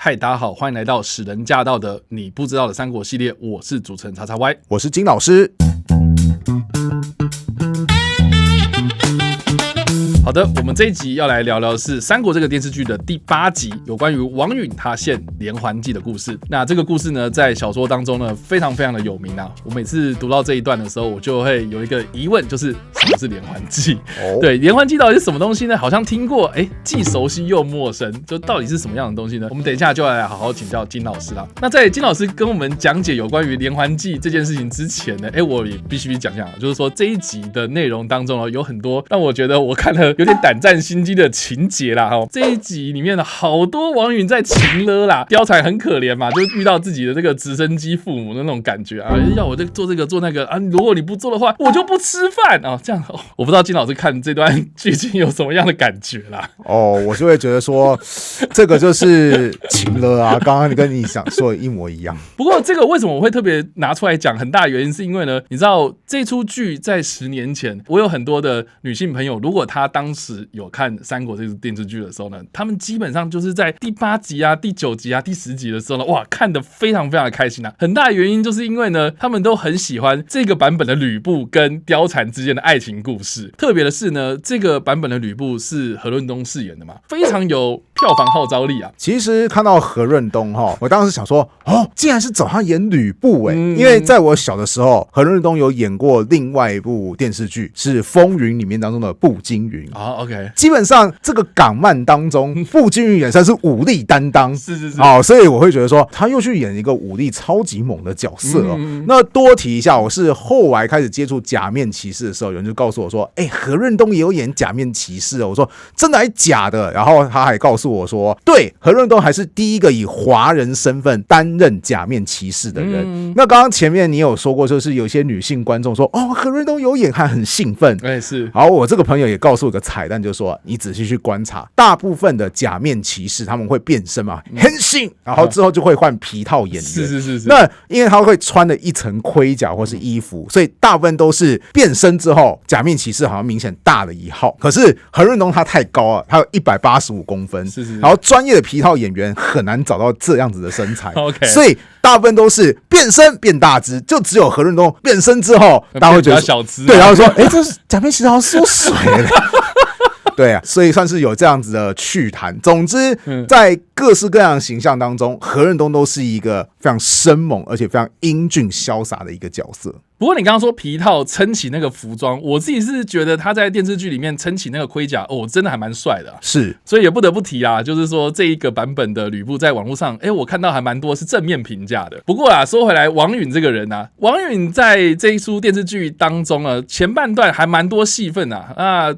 嗨，大家好，欢迎来到使人驾到的你不知道的三国系列，我是主持人叉叉 Y， 我是金老师。好的，我们这一集要来聊聊的是《三国》这个电视剧的第8集，有关于王允他献连环计的故事。那这个故事呢，在小说当中呢，非常非常的有名啊。我每次读到这一段的时候，我就会有一个疑问，就是什么是连环计？对，连环计到底是什么东西呢？好像听过，既熟悉又陌生，就到底是什么样的东西呢？我们等一下就来好好请教金老师啦。那在金老师跟我们讲解有关于连环计这件事情之前呢，我也必须讲讲，就是说这一集的内容当中有很多让我觉得我看了有点胆战心惊的情节啦。这一集里面好多王允在情勒啦，貂蝉很可怜嘛，就遇到自己的这个直升机父母的那种感觉啊，要我做这个做那个啊，如果你不做的话，我就不吃饭啊，这样我不知道金老师看这段剧情有什么样的感觉啦。我就会觉得说，这个就是情勒啊，刚刚跟你想说的一模一样。不过这个为什么我会特别拿出来讲，很大的原因是因为呢，你知道这出剧在10年前，我有很多的女性朋友，如果她当时有看《三国》这部电视剧的时候呢，他们基本上就是在第8集啊、第9集啊、第10集的时候呢，哇，看得非常非常的开心啊。很大的原因就是因为呢，他们都很喜欢这个版本的吕布跟貂蝉之间的爱情故事。特别的是呢，这个版本的吕布是何润东饰演的嘛，非常有票房号召力啊。其实看到何润东我当时想说，竟然是找他演吕布因为在我小的时候，何润东有演过另外一部电视剧，是《风云》里面当中的步惊云。OK， 基本上这个港漫当中，步惊云也算是武力担当，是所以我会觉得说，他又去演一个武力超级猛的角色那多提一下，我是后来开始接触假面骑士的时候，有人就告诉我说，何润东也有演假面骑士我说真的还假的？然后他还告诉我说，对，何润东还是第一个以华人身份担任假面骑士的人。那刚刚前面你有说过，就是有些女性观众说，何润东有演，还很兴奋。是。然后我这个朋友也告诉我个彩蛋，就是说你仔细去观察，大部分的假面骑士他们会变身嘛，変身，然后之后就会换皮套演员。是。那因为他会穿了一层盔甲或是衣服，所以大部分都是变身之后，假面骑士好像明显大了一号。可是何润东他太高了，他有185公分，然后专业的皮套演员很难找到这样子的身材，OK， 所以大部分都是变身变大只，就只有何润东变身之后，大家会觉得小只，对，然后说，这是假面骑士好像缩水了。对啊，所以算是有这样子的趣谈。总之，在各式各样的形象当中，何润东都是一个非常生猛而且非常英俊潇洒的一个角色。不过你刚刚说皮套撑起那个服装，我自己是觉得他在电视剧里面撑起那个盔甲，真的还蛮帅的是，所以也不得不提啦，就是说这一个版本的吕布在网络上，我看到还蛮多是正面评价的。不过说回来，王允这个人王允在这一出电视剧当中前半段还蛮多戏份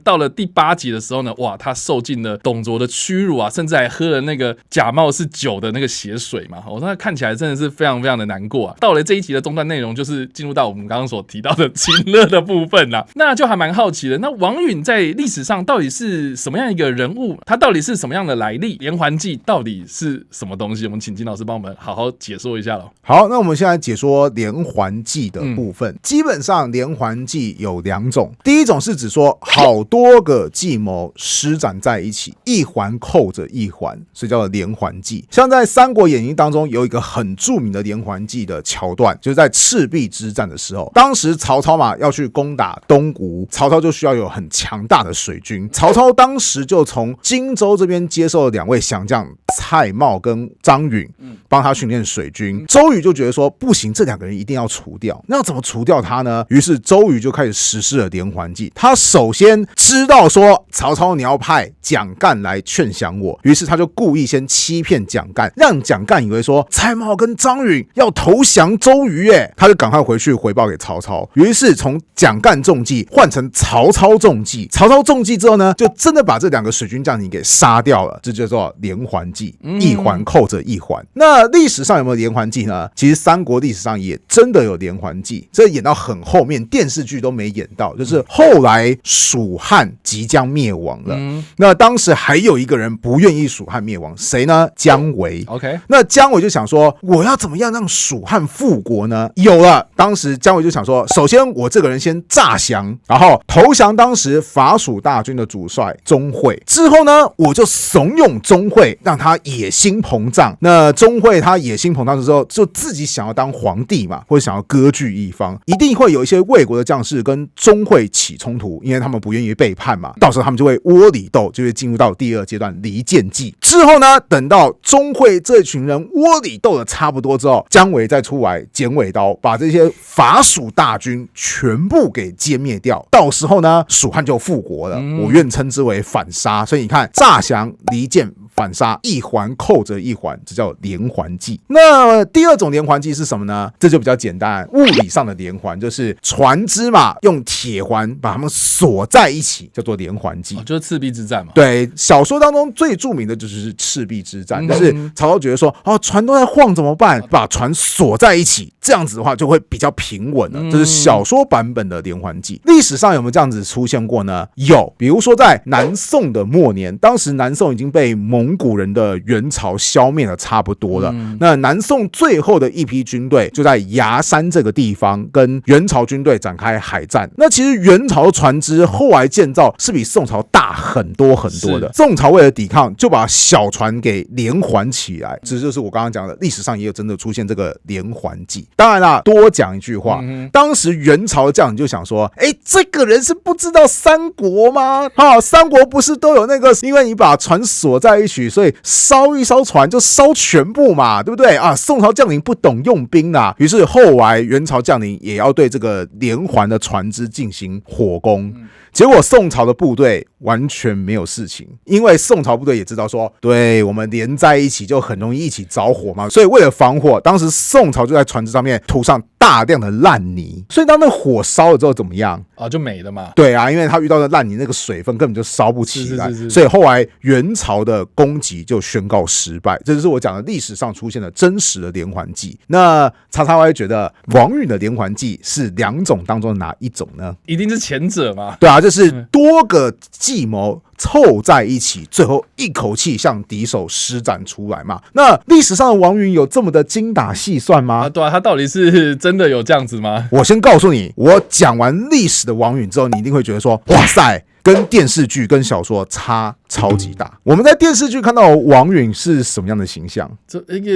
到了第8集的时候呢，哇，他受尽了董卓的屈辱甚至还喝了那个假冒是酒的那个血水嘛，那看起来真的是非常非常的难过到了这一集的中段内容，就是进入到我们刚刚所提到的情勒的部分那就还蛮好奇的。那王允在历史上到底是什么样一个人物？他到底是什么样的来历？连环计到底是什么东西？我们请金老师帮我们好好解说一下咯。好，那我们现在解说连环计的部分。基本上连环计有2种，第一种是指说好多个计谋施展在一起，一环扣着一环，所以叫做连环计。像在《三国演义》当中有一个很著名的连环计的桥段，就是在赤壁之战的时候，当时曹操嘛要去攻打东吴，曹操就需要有很强大的水军。曹操当时就从荆州这边接受了2位降将蔡瑁跟张允，帮他训练水军。周瑜就觉得说不行，这2个人一定要除掉。那要怎么除掉他呢？于是周瑜就开始实施了连环计。他首先知道说曹操你要派蒋干来劝降我，于是他就故意先欺骗蒋干，让蒋干以为说蔡瑁跟张允要投降周瑜他就赶快回去回报给曹操。于是从蒋干中计换成曹操中计，曹操中计之后呢，就真的把这2个水军将领给杀掉了，这就叫做连环计，一环扣着一环。那历史上有没有连环计呢？其实三国历史上也真的有连环计，这演到很后面电视剧都没演到，就是后来蜀汉即将灭亡了，那当时还有一个人不愿意蜀汉灭亡，谁呢？姜维。OK， 那姜维就想说，我要怎么样让蜀汉复国呢？有了，当时姜维伟就想说，首先我这个人先诈降，然后投降当时法属大军的主帅钟会，之后呢，我就怂恿钟会，让他野心膨胀。那钟会他野心膨胀之后，就自己想要当皇帝嘛，或者想要割据一方，一定会有一些魏国的将士跟钟会起冲突，因为他们不愿意背叛嘛，到时候他们就会窝里斗，就会进入到第二阶段离间计。之后呢，等到钟会这群人窝里斗的差不多之后，姜维再出来剪尾刀，把这些法属大军全部给歼灭掉。到时候呢，蜀汉就复国了。我愿称之为反杀。所以你看，诈降、离间、反杀，一环扣着一环，这叫连环计。那第二种连环计是什么呢？这就比较简单，物理上的连环，就是船只嘛，用铁环把它们锁在一起，叫做连环计。就是赤壁之战嘛。对，小说当中最著名的就是赤壁之战，就是曹操觉得说，船都在晃怎么办？把船锁在一起，这样子的话就会比较平稳了。这是小说版本的连环计。历史上有没有这样子出现过呢？有，比如说在南宋的末年，当时南宋已经被蒙古人的元朝消灭的差不多了。那南宋最后的一批军队就在崖山这个地方跟元朝军队展开海战。那其实元朝船只后来建造是比宋朝大很多很多的。宋朝为了抵抗，就把小船给连环起来。这就是我刚刚讲的，历史上也有真的出现这个连环计。当然啦，多讲一句话，当时元朝的将领就想说，这个人是不知道三国吗？三国不是都有那个，因为你把船锁在一起，所以烧一艘船就烧全部嘛，对不对啊？宋朝将领不懂用兵啦，于是后来元朝将领也要对这个连环的船只进行火攻。结果宋朝的部队完全没有事情，因为宋朝部队也知道说，对，我们连在一起就很容易一起着火嘛，所以为了防火，当时宋朝就在船只上面涂上大量的烂泥，所以当那火烧了之后怎么样啊？就没了嘛。对啊，因为他遇到的烂泥那个水分根本就烧不起来，是所以后来元朝的攻击就宣告失败。这就是我讲的历史上出现的真实的连环计。那叉叉 Y 觉得王允的连环计是两种当中的哪一种呢？一定是前者嘛。对啊，就是多个计谋凑在一起，最后一口气向敌手施展出来嘛。那历史上的王允有这么的精打细算吗？对啊，他到底是真的有这样子吗？我先告诉你，我讲完历史的王允之后，你一定会觉得说，哇塞，跟电视剧跟小说差超级大。我们在电视剧看到王允是什么样的形象？这一个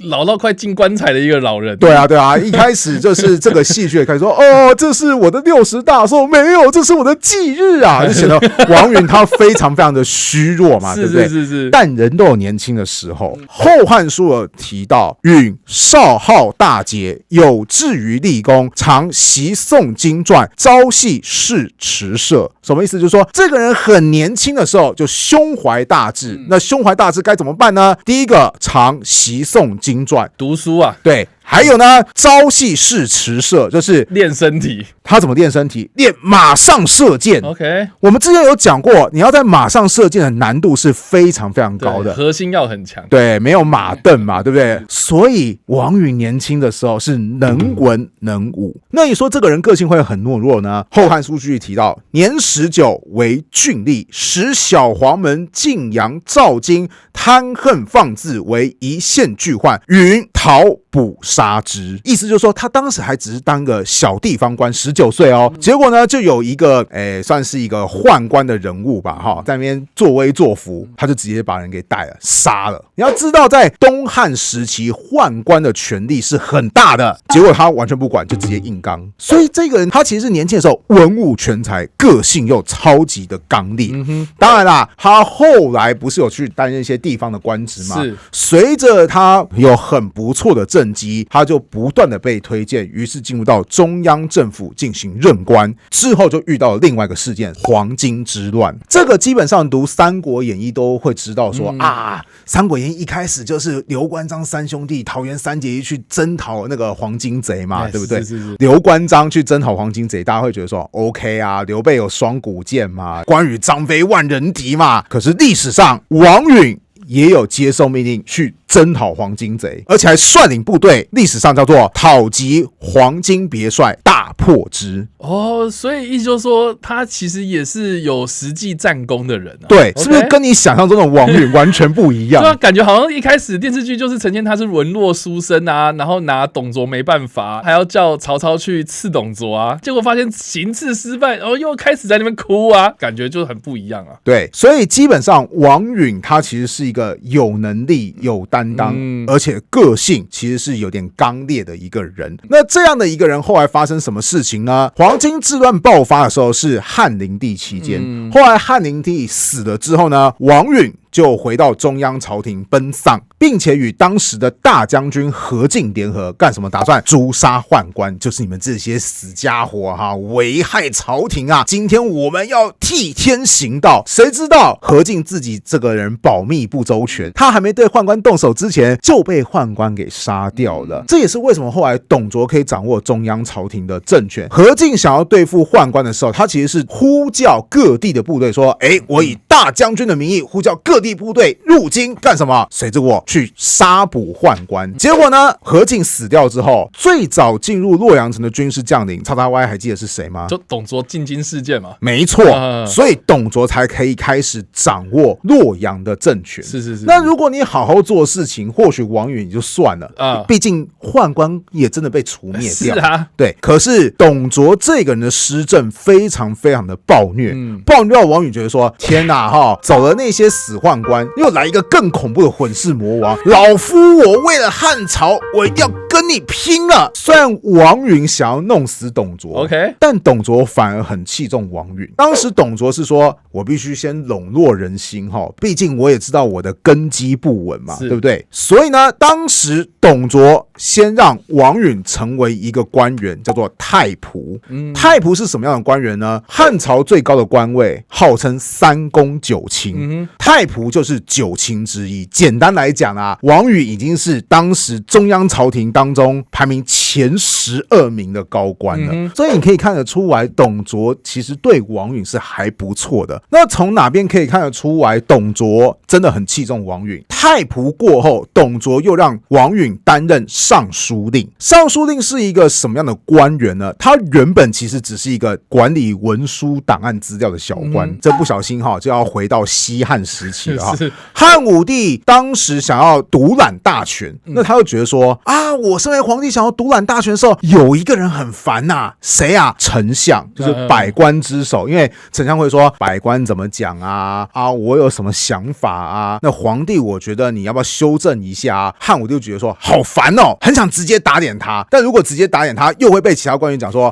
老到快进棺材的一个老人。对啊，对啊，一开始就是这个戏剧开始说，这是我的60大寿，没有，这是我的忌日啊，就显得王允他非常非常的虚弱嘛，对不对？是。但人都有年轻的时候。后汉书有提到，允少好大节，有志于立功，常习诵经传，朝夕视驰射。什么意思？就是说这个人很年轻的时候就胸怀大志。那胸怀大志该怎么办呢？第一个，常习诵经传，读书啊。对。还有呢，朝夕视驰射，就是练身体。他怎么练身体？练马上射箭。OK， 我们之前有讲过，你要在马上射箭的难度是非常非常高的，核心要很强。对，没有马镫嘛，对不对？所以王允年轻的时候是能文能武。那你说这个人个性会很懦弱呢？后汉书据提到，年19为郡吏，使小黄门晋阳、赵京贪恨放肆，为一县巨患，允讨捕杀之。意思就是说，他当时还只是当个小地方官，19岁哦。结果呢，就有一个算是一个宦官的人物吧，在那边作威作福，他就直接把人给逮了，杀了。你要知道，在东汉时期，宦官的权力是很大的，结果他完全不管，就直接硬刚。所以这个人他其实年轻的时候文武全才，个性又超级的刚烈。当然啦，他后来不是有去担任一些地方的官职吗？是。随着他有很不错的政绩，他就不断的被推荐，于是进入到中央政府进行任官。之后就遇到了另外一个事件——黄巾之乱。这个基本上读《三国演义》都会知道说，《三国演义》一开始就是刘关张三兄弟桃园三结义去征讨那个黄巾贼嘛，对不对？是。刘关张去征讨黄巾贼，大家会觉得说 OK 啊，刘备有双股剑嘛，关羽张飞万人敌嘛。可是历史上王允也有接受命令去征讨黄巾贼，而且还率领部队，历史上叫做讨击黄巾别帅，大破之。哦，所以意思就是说，他其实也是有实际战功的人啊。对， Okay? 是不是跟你想象中的王允完全不一样？对啊，感觉好像一开始电视剧就是呈现他是文弱书生啊，然后拿董卓没办法，还要叫曹操去刺董卓啊，结果发现行刺失败，然后又开始在那边哭啊，感觉就很不一样啊。对，所以基本上王允他其实是一个有能力、有担当，而且个性其实是有点刚烈的一个人。那这样的一个人后来发生什么事情呢？黄巾之乱爆发的时候是汉灵帝期间，后来汉灵帝死了之后呢，王允就回到中央朝廷奔丧，并且与当时的大将军何进联合，干什么？打算诛杀宦官，就是你们这些死家伙哈，危害朝廷啊！今天我们要替天行道。谁知道何进自己这个人保密不周全，他还没对宦官动手之前就被宦官给杀掉了。这也是为什么后来董卓可以掌握中央朝廷的政权。何进想要对付宦官的时候，他其实是呼叫各地的部队说：“我以大将军的名义呼叫各地部队入京干什么？随着我去杀捕宦官。”结果呢，何进死掉之后，最早进入洛阳城的军事将领XXY还记得是谁吗？就董卓进京事件嘛。没错，所以董卓才可以开始掌握洛阳的政权。是。那如果你好好做事情，或许王允也就算了，毕竟宦官也真的被除灭掉。是啊，对。可是董卓这个人的施政非常非常的暴虐，暴虐到王允觉得说：天哪哈，走了那些死宦官，又来一个更恐怖的混世魔王，老夫我为了汉朝，我一定要跟你拼了。虽然王允想要弄死董卓 ，OK， 但董卓反而很器重王允。当时董卓是说：我必须先笼络人心哈，毕竟我也知道我的根基不稳嘛，对不对？所以呢，当时董卓先让王允成为一个官员，叫做太仆。太仆是什么样的官员呢？汉朝最高的官位，号称三公九卿，太仆就是九卿之一。简单来讲啊，王允已经是当时中央朝廷当中排名前12名的高官了，所以你可以看得出来，董卓其实对王允是还不错的。那从哪边可以看得出来，董卓真的很器重王允？太仆过后，董卓又让王允担任尚书令。尚书令是一个什么样的官员呢？他原本其实只是一个管理文书档案资料的小官，这不小心就要回到西汉时期了哈。汉武帝当时想要独揽大权，那他又觉得说啊，我身为皇帝想要独揽大权的时候，有一个人很烦呐，谁啊？丞相，就是百官之首。因为丞相会说百官怎么讲啊，我有什么想法啊？那皇帝我觉得你要不要修正一下啊？汉武帝就觉得说好烦哦，很想直接打点他，但如果直接打点他，又会被其他官员讲说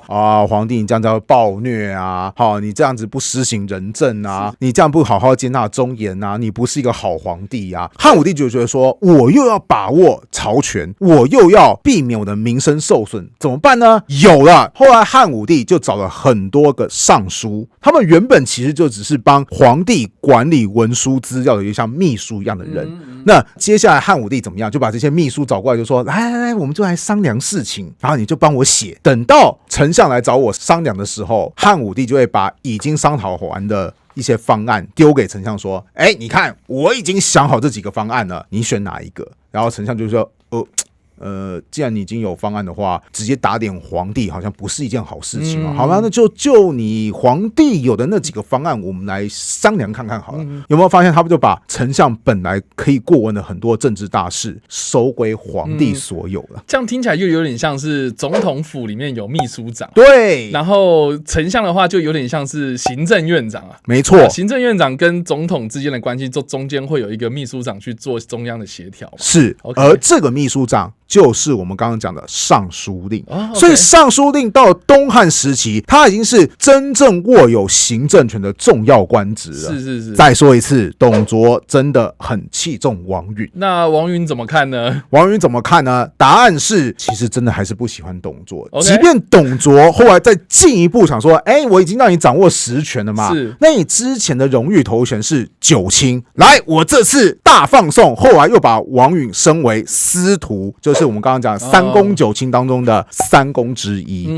皇帝你这样叫暴虐啊，你这样子不施行仁政啊，你这样不好好接纳忠言啊，你不是一个好皇帝啊。汉武帝就觉得说，我又要把握朝权，我又要避免我的名声受损，怎么办呢？有了，后来汉武帝就找了很多个尚书，他们原本其实就只是帮皇帝管理文书资料的，就像秘书一样的人。那接下来汉武帝怎么样？就把这些秘书找过来，就说来，我们就来商量事情，然后你就帮我写。等到丞相来找我商量的时候，汉武帝就会把已经商讨完的一些方案丢给丞相说：你看我已经想好这几个方案了，你选哪一个？然后丞相就说：既然你已经有方案的话，直接打点皇帝好像不是一件好事情好吧，那就你皇帝有的那几个方案，我们来商量看看好了。有没有发现他们就把丞相本来可以过问的很多政治大事收归皇帝所有了？这样听起来就有点像是总统府里面有秘书长，对，然后丞相的话就有点像是行政院长啊，没错，行政院长跟总统之间的关系，中间会有一个秘书长去做中央的协调，是，而这个秘书长就是我们刚刚讲的尚书令。所以尚书令到东汉时期，他已经是真正握有行政权的重要官职了。是。再说一次，董卓真的很器重王允。那王允怎么看呢？王允怎么看呢？答案是，其实真的还是不喜欢董卓。Okay? 即便董卓后来再进一步想说，我已经让你掌握实权了嘛，那你之前的荣誉头衔是九卿，来，我这次大放送，后来又把王允升为司徒，就是是我们刚刚讲三公九卿当中的三公之一。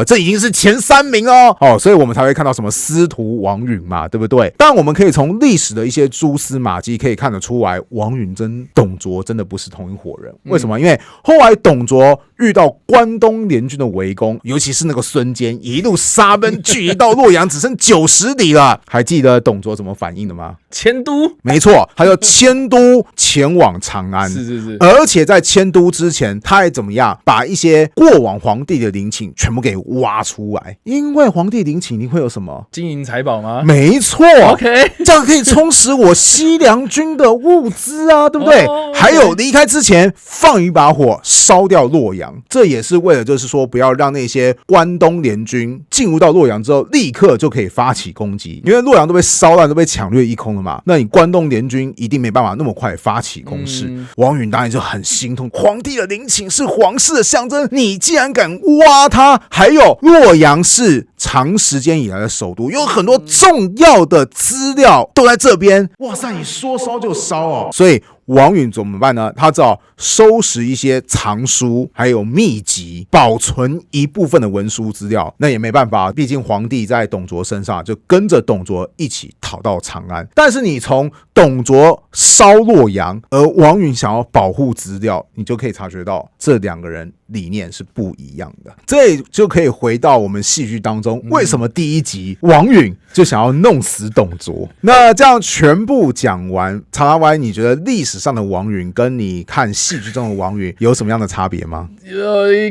这已经是前3名哦，所以我们才会看到什么司徒王允嘛，对不对？但我们可以从历史的一些蛛丝马迹可以看得出来，王允跟董卓真的不是同一伙人。为什么？因为后来董卓遇到关东联军的围攻，尤其是那个孙坚一路杀奔，距离到洛阳只剩90里了。还记得董卓怎么反应的吗？迁都，没错，他就迁都前往长安。是，而且在迁都之前，他还怎么样？把一些过往皇帝的陵寝全部给挖出来，因为皇帝陵寝一定会有什么金银财宝吗？没错 ，OK， 这样可以充实我西凉军的物资啊，对不对？还有离开之前放一把火烧掉洛阳，这也是为了就是说不要让那些关东联军进入到洛阳之后立刻就可以发起攻击，因为洛阳都被烧烂，都被抢掠一空了嘛，那你关东联军一定没办法那么快发起攻势。王允当然就很心痛，皇帝的陵寝是皇室的象征，你既然敢挖它，还有洛阳是长时间以来的首都，有很多重要的资料都在这边，哇塞，你说烧就烧哦。所以王允怎么办呢？他只好收拾一些藏书还有秘籍，保存一部分的文书资料。那也没办法，毕竟皇帝在董卓身上，就跟着董卓一起逃到长安。但是你从董卓烧洛阳，而王允想要保护资料，你就可以察觉到这2个人理念是不一样的。这就可以回到我们戏剧当中，为什么第1集王允就想要弄死董卓？那这样全部讲完，查拉歪，你觉得历史上的王允跟你看戏剧中的王允有什么样的差别吗？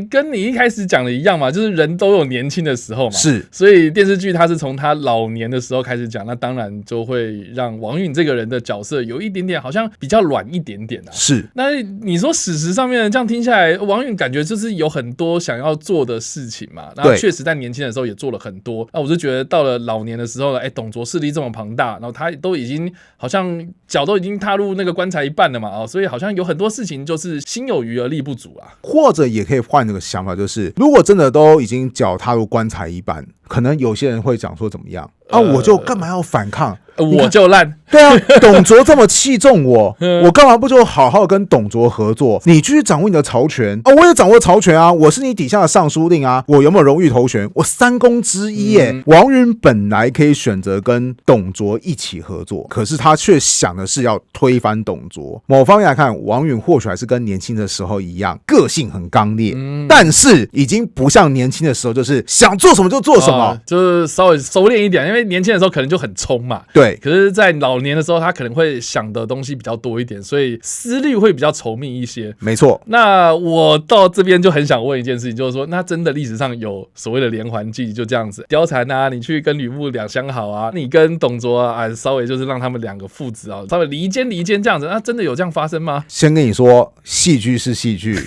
跟你一开始讲的一样嘛，就是人都有年轻的时候嘛，是，所以电视剧它是从他老年的时候开始讲，那当然就会让王允这个人的角色有一点点好像比较软一点点啊。是，那你说史实上面这样听下来，王允感觉就是有很多想要做的事情嘛，然后确实在年轻的时候也做了很多。那我就觉得到了老年的时候呢，董卓势力这么庞大，然后他都已经好像脚都已经踏入那个棺材一半了嘛，所以好像有很多事情就是心有余而力不足啊。或者也可以换那个想法，就是如果真的都已经脚踏入棺材一半，可能有些人会讲说怎么样啊，我就干嘛要反抗？我就烂，对啊，董卓这么器重我，我干嘛不就好好跟董卓合作？你继续掌握你的曹权啊，我也掌握曹权啊，我是你底下的尚书令啊，我有没有荣誉头衔？我3公之一耶。王允本来可以选择跟董卓一起合作，可是他却想的是要推翻董卓。某方面来看，王允或许还是跟年轻的时候一样，个性很刚烈，但是已经不像年轻的时候，就是想做什么就做什么，就是稍微收敛一点，因为年轻的时候可能就很冲嘛。对。可是，在老年的时候，他可能会想的东西比较多一点，所以思虑会比较稠密一些。没错。那我到这边就很想问一件事情，就是说，那真的历史上有所谓的连环计，就这样子貂蝉啊，你去跟吕布两相好啊，你跟董卓啊，稍微就是让他们2个父子啊，稍微离间这样子，那真的有这样发生吗？先跟你说，戏剧是戏剧。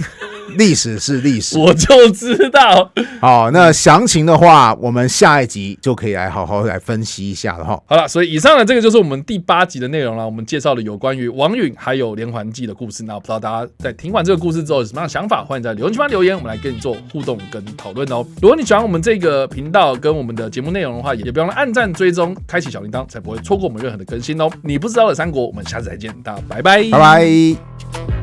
历史是历史，我就知道。好，那详情的话，我们下一集就可以来好好来分析一下了哈。好了，所以以上的这个就是我们第8集的内容了。我们介绍了有关于王允还有连环计的故事。那不知道大家在听完这个故事之后有什么样的想法？欢迎在留言区留言，我们来跟你做互动跟讨论哦。如果你喜欢我们这个频道跟我们的节目内容的话，也不要忘了按赞、追踪、开启小铃铛，才不会错过我们任何的更新哦。你不知道的三国，我们下次再见，大家拜拜，拜拜。